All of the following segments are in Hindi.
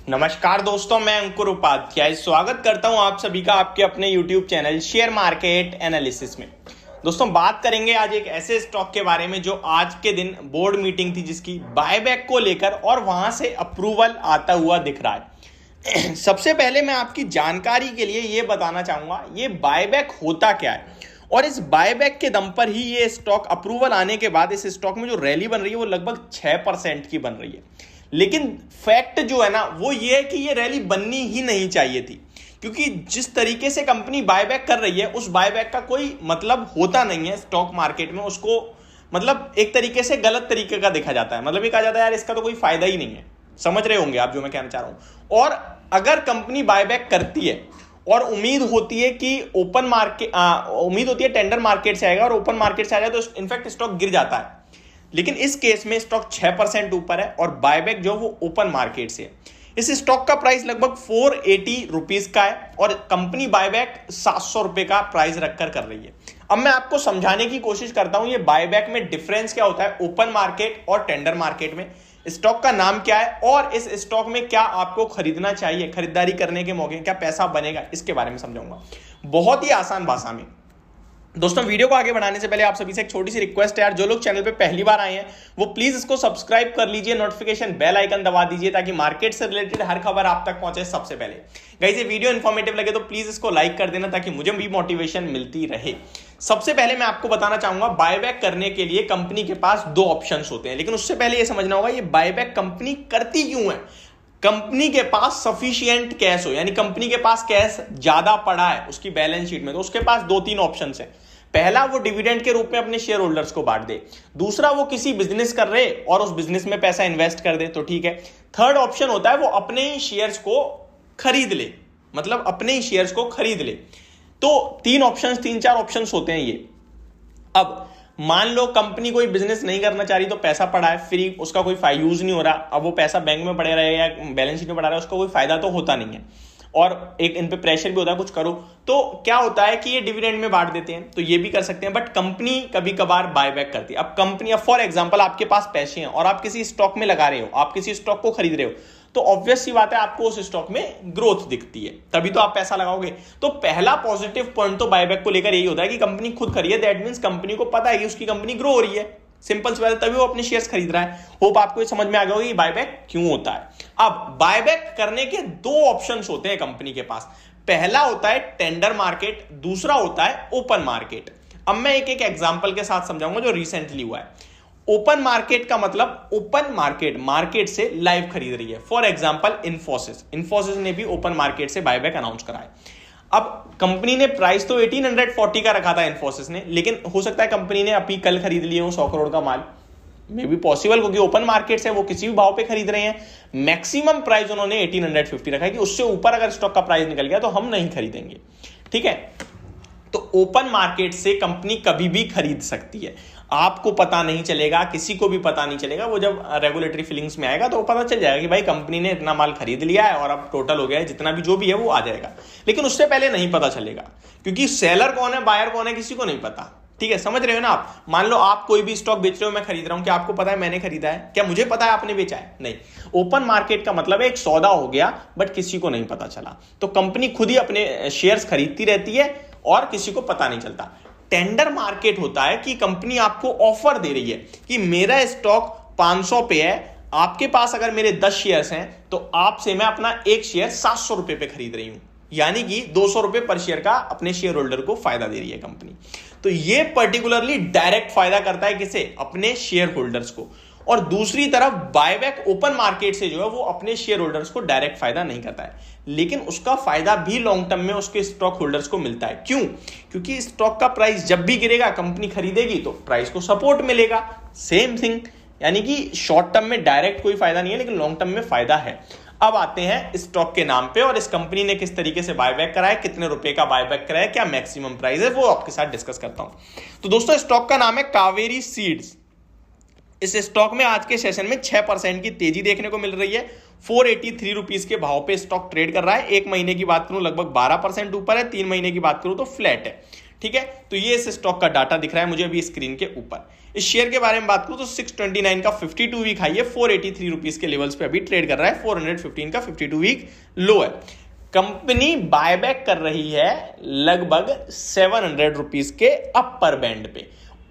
नमस्कार दोस्तों, मैं अंकुर उपाध्याय स्वागत करता हूं आप सभी का आपके अपने YouTube channel share market analysis में। दोस्तों, बात करेंगे आज एक ऐसे स्टॉक के बारे में जो आज के दिन बोर्ड मीटिंग थी जिसकी बायबैक को लेकर और वहां से अप्रूवल आता हुआ दिख रहा है। सबसे पहले मैं आपकी जानकारी के लिए ये बताना चाहूंगा ये बायबैक होता क्या है और इस बायबैक के दम पर ही ये स्टॉक अप्रूवल आने के बाद इस स्टॉक में जो रैली बन रही है वो लगभग 6% की बन रही है। लेकिन फैक्ट जो है ना वो ये है कि ये रैली बननी ही नहीं चाहिए थी, क्योंकि जिस तरीके से कंपनी बायबैक कर रही है उस बायबैक का कोई मतलब होता नहीं है स्टॉक मार्केट में। उसको मतलब एक तरीके से गलत तरीके का देखा जाता है, मतलब ये कहा जाता है यार इसका तो कोई फायदा ही नहीं है। समझ रहे होंगे आप जो मैं कहना चाह रहा हूं। और अगर कंपनी बायबैक करती है और उम्मीद होती है कि ओपन मार्केट उम्मीद होती है टेंडर मार्केट से आएगा और ओपन मार्केट से आ जाए तो इनफैक्ट स्टॉक गिर जाता है। लेकिन इस केस में स्टॉक 6% ऊपर है और बायबैक जो वो ओपन मार्केट से है। इस स्टॉक का प्राइस लगभग 480 रुपीज का है और कंपनी बायबैक 700 रुपए का प्राइस रखकर कर रही है। अब मैं आपको समझाने की कोशिश करता हूं ये बायबैक में डिफरेंस क्या होता है ओपन मार्केट और टेंडर मार्केट में, स्टॉक का नाम क्या है और इस स्टॉक में क्या आपको खरीदना चाहिए, खरीदारी करने के मौके क्या पैसा बनेगा, इसके बारे में समझाऊंगा बहुत ही आसान भाषा में। दोस्तों, वीडियो को आगे बढ़ाने से पहले आप सभी से एक छोटी सी रिक्वेस्ट है यार, जो लोग चैनल पे पहली बार आए हैं वो प्लीज इसको सब्सक्राइब कर लीजिए, नोटिफिकेशन बेल आइकन दबा दीजिए ताकि मार्केट से रिलेटेड हर खबर आप तक पहुंचे सबसे पहले। गाइस, ये वीडियो इन्फॉर्मेटिव लगे तो प्लीज इसको लाइक कर देना ताकि मुझे भी मोटिवेशन मिलती रहे। सबसे पहले मैं आपको बताना चाहूंगा बायबैक करने के लिए कंपनी के पास दो ऑप्शन होते हैं, लेकिन उससे पहले यह समझना होगा ये बायबैक कंपनी करती क्यों है। कंपनी के पास सफिशिएंट कैश हो, यानी कंपनी के पास कैश ज्यादा पड़ा है उसकी बैलेंस शीट में, तो उसके पास दो तीन ऑप्शंस हैं। पहला, वो डिविडेंड के रूप में अपने शेयर होल्डर्स को बांट दे। दूसरा, वो किसी बिजनेस कर रहे और उस बिजनेस में पैसा इन्वेस्ट कर दे तो ठीक है। थर्ड ऑप्शन होता है वो अपने ही शेयर्स को खरीद ले, मतलब अपने ही शेयर्स को खरीद ले। तो तीन चार ऑप्शंस होते हैं ये। अब मान लो कंपनी कोई बिजनेस नहीं करना चाह रही तो पैसा पड़ा है फ्री, उसका कोई यूज नहीं हो रहा, अब वो पैसा बैंक में पड़े रहे या बैलेंस शीट में पड़ा रहा है, उसका कोई फायदा तो होता नहीं है और एक इन पे प्रेशर भी होता है कुछ करो, तो क्या होता है कि ये डिविडेंड में बांट देते हैं, तो ये भी कर सकते हैं। बट कंपनी कभी कभार बायबैक करती है। अब कंपनी, फॉर एग्जांपल आपके पास पैसे हैं और आप किसी स्टॉक में लगा रहे हो, आप किसी स्टॉक को खरीद रहे हो, तो ऑब्वियस सी बात है आपको उस स्टॉक में ग्रोथ दिखती है, तभी तो आप पैसा लगाओगे। तो पहला पॉजिटिव पॉइंट तो बायबैक को लेकर यही होता है कि कंपनी खुद खरीदे, दैट मींस कंपनी को पता है कि उसकी कंपनी ग्रो हो रही है, सिंपल सी बात है, तभी वो अपने शेयर्स खरीद रहा है। होप आपको ये समझ में आ गया होगा कि बायबैक क्यों होता है। अब बायबैक करने के दो ऑप्शंस होते हैं कंपनी के पास। पहला होता है टेंडर मार्केट, दूसरा होता है ओपन मार्केट। अब मैं एक एक एग्जांपल के साथ समझाऊंगा जो रिसेंटली हुआ है। ओपन मार्केट का मतलब ओपन मार्केट से लाइव खरीद रही है। फॉर एग्जांपल इंफोसिस ने भी ओपन मार्केट से बायबैक अनाउंस करा है। अब कंपनी ने प्राइस तो 1840 का रखा था इंफोसिस ने, लेकिन हो सकता है कंपनी ने अभी कल खरीद लिए हो 100 करोड़ का माल, मे भी पॉसिबल, क्योंकि ओपन मार्केट से वो किसी भी भाव पे खरीद रहे हैं। मैक्सिमम प्राइस उन्होंने 1850 रखा है कि उससे ऊपर अगर स्टॉक का प्राइस निकल गया तो हम नहीं खरीदेंगे, ठीक है। तो ओपन मार्केट से कंपनी कभी भी खरीद सकती है, आपको पता नहीं चलेगा, किसी को भी पता नहीं चलेगा। वो जब रेगुलेटरी फीलिंग्स में आएगा तो वो पता चल जाएगा कि भाई कंपनी ने इतना माल खरीद लिया है और अब टोटल हो गया है, जितना भी जो भी है वो आ जाएगा। लेकिन उससे पहले नहीं पता चलेगा, क्योंकि सेलर कौन है बायर कौन है किसी को नहीं पता, ठीक है। समझ रहे हो ना आप। मान लो आप कोई भी स्टॉक बेच रहे हो, मैं खरीद रहा हूं, क्या आपको पता है मैंने खरीदा है? क्या मुझे पता है आपने बेचा है? नहीं। ओपन मार्केट का मतलब है एक सौदा हो गया बट किसी को नहीं पता चला, तो कंपनी खुद ही अपने शेयर्स खरीदती रहती है और किसी को पता नहीं चलता। टेंडर मार्केट होता है कि कंपनी आपको ऑफर दे रही है कि मेरा स्टॉक 500 पे है, आपके पास अगर मेरे 10 शेयर्स हैं तो आपसे मैं अपना एक शेयर 700 रुपए पे खरीद रही हूं, यानी कि 200 रुपए पर शेयर का अपने शेयर होल्डर को फायदा दे रही है कंपनी। तो ये पर्टिकुलरली डायरेक्ट फायदा करता है किसे? अपने शेयर होल्डर्स को। और दूसरी तरफ बायबैक ओपन मार्केट से जो है वो अपने शेयर होल्डर्स को डायरेक्ट फायदा नहीं करता है, लेकिन उसका फायदा भी लॉन्ग टर्म में उसके स्टॉक होल्डर्स को मिलता है। क्यों? क्योंकि स्टॉक का प्राइस जब भी गिरेगा कंपनी खरीदेगी तो प्राइस को सपोर्ट मिलेगा। सेम थिंग, यानी कि शॉर्ट टर्म में डायरेक्ट कोई फायदा नहीं है लेकिन लॉन्ग टर्म में फायदा है। अब आते हैं स्टॉक के नाम पे और इस कंपनी ने किस तरीके से बायबैक करा है, कितने रुपए का बायबैक करा है, क्या मैक्सिमम प्राइस है, वो आपके साथ डिस्कस करता हूं। तो दोस्तों, स्टॉक का नाम है कावेरी सीड्स। इस स्टॉक में आज के सेशन में 6% की तेजी देखने को मिल रही है। 483 रुपीज के भाव पे स्टॉक ट्रेड कर रहा है। एक महीने की बात करूं लगभग 12% ऊपर है, 3 महीने की बात करूं तो फ्लैट है, ठीक है, तो ये इस स्टॉक का डाटा दिख रहा है मुझे अभी स्क्रीन के ऊपर। इस शेयर के बारे में बात करूं तो 629 का 52 वीक हाई है, 483 रुपीज के लेवल्स पे अभी ट्रेड कर रहा है, 415 का 52 वीक लो है। कंपनी बायबैक कर रही है लगभग 700 रुपीज के अपर बैंड पे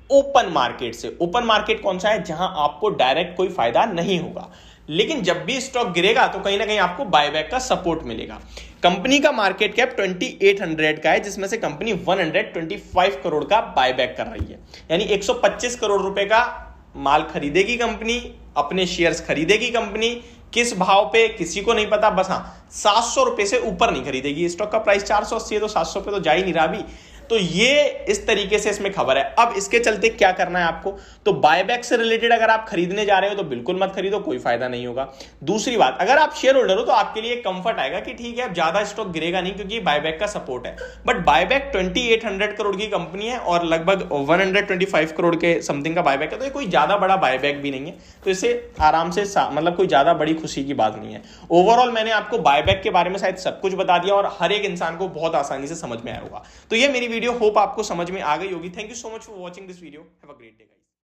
ओपन मार्केट से। ओपन मार्केट कौन सा है? जहां आपको डायरेक्ट कोई फायदा नहीं होगा, लेकिन जब भी स्टॉक गिरेगा तो कहीं ना कहीं आपको बायबैक का सपोर्ट मिलेगा। कंपनी का मार्केट कैप 2800 का है, जिसमें से कंपनी 125 करोड़ का बायबैक कर रही है, यानी 125 करोड़ रुपए का माल खरीदेगी कंपनी, अपने शेयर्स खरीदेगी कंपनी। किस भाव पे किसी को नहीं पता, बस हाँ 700 रुपए से ऊपर नहीं खरीदेगी। स्टॉक का प्राइस 480 है तो 700 पे तो जा ही नहीं रहा अभी। तो ये इस तरीके से इसमें खबर है। अब इसके चलते क्या करना है आपको, तो बायबैक से रिलेटेड अगर आप खरीदने जा रहे हो तो बिल्कुल मत खरीदो, कोई फायदा नहीं होगा। दूसरी बात, अगर आप शेयर होल्डर हो तो आपके लिए कंफर्ट आएगा कि ठीक है अब ज्यादा स्टॉक गिरेगा नहीं क्योंकि बायबैक का सपोर्ट है। बट बायबैक 2800 करोड़ की कंपनी है और लगभग 125 करोड़ के समथिंग का बायबैक है, तो ये कोई ज्यादा बड़ा बायबैक भी नहीं है, तो इसे आराम से मतलब कोई ज्यादा बड़ी खुशी की बात नहीं है। ओवरऑल मैंने आपको बायबैक के बारे में शायद सब कुछ बता दिया और हर एक इंसान को बहुत आसानी से समझ में आया होगा। तो ये मेरी वीडियो होप आपको समझ में आ गई होगी। Thank you so much for watching this video. Have a great day.